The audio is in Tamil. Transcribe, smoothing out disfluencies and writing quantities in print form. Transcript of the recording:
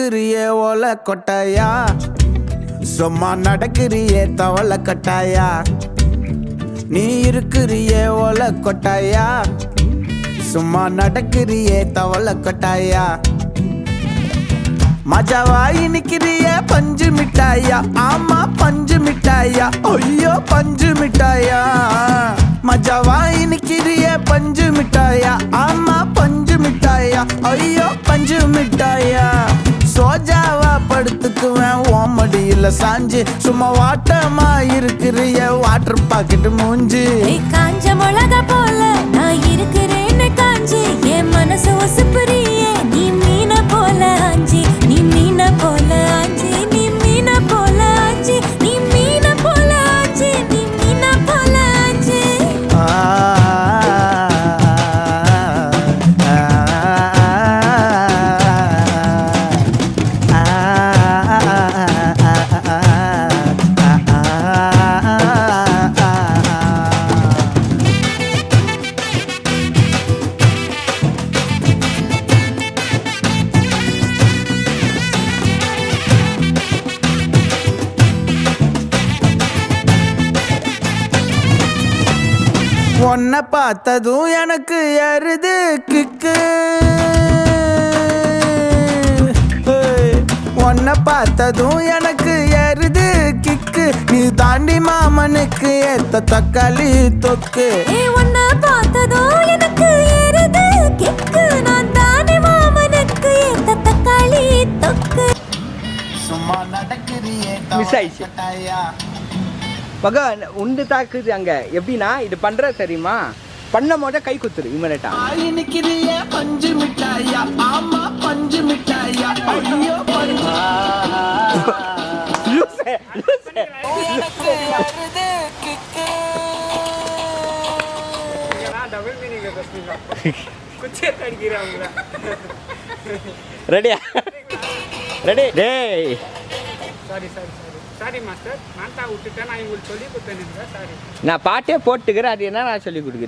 இருக்கிறியே ஓலை கொட்டாயா, சும்மா நடக்கிறியே தவளை கட்டாயா. நீ இருக்கிறியே ஓலை கொட்டாயா, சும்மா நடக்கிறியே தவளை கொட்டாயா. மஜாவாய் நிக்கிறிய பஞ்சு மிட்டாயா, ஆமா பஞ்சு மிட்டாயா, ஐயோ பஞ்சு மிட்டாயா. மஜாவாய் நிக்கிறிய பஞ்சு மிட்டாயா, ஆமா பஞ்சு மிட்டாயா, ஐயோ பஞ்சு மிட்டாயா. சோஜாவா படுத்துக்குவேன் ஓமடியில சாஞ்சு, சும்மா வாட்டமா இருக்கிறிய வாட்டர் பாக்கெட் மூஞ்சி. காஞ்ச மிளகா போல நான் இருக்கிறேன்னு காஞ்சி, என் மனசு ஒசுப்புறியே நீ மீன போல ஆஞ்சி, நீ மீன போல ஆஞ்சி, நீ மீன போல ஆஞ்சி, நீ மீன போல ஆஞ்சி, நீ மீன போல ஆஞ்சி. உன்னை பார்த்ததும் எனக்கு ஏறுது கிக்கு, உன்னை பார்த்ததும் எனக்கு ஏறுது கிக்கு. நீ தாண்டி மாமனுக்கு ஏத்த தக்காளி தொக்கு. உன்னை பார்த்ததும் எனக்கு ஏறுது கிக்கு, நான் தானே மாமனுக்கு ஏத்த தக்காளி தொக்கு. சும்மா நடக்கிறியே மிஸ் ஆயிடுச்சு. மகன் உண்டு தாக்குது அங்கே எப்படின்னா இது பண்ணுற தெரியுமா, பண்ண போத கை குத்துரு இமீடியட்டா. நிக்கிறிய பஞ்சு மிட்டாயா, ஆமா பஞ்சு மிட்டாயா, ஐயோ பஞ்சு. ரெடியா ரெடி டேய். சாரி மாஸ்டர், நான் தான் விட்டுட்டேன். நான் உங்களுக்கு சொல்லி கொடுத்தேன். சாரி, நான் பாட்டே போட்டுக்கிறேன், அது என்ன நான் சொல்லி கொடுக்குறது.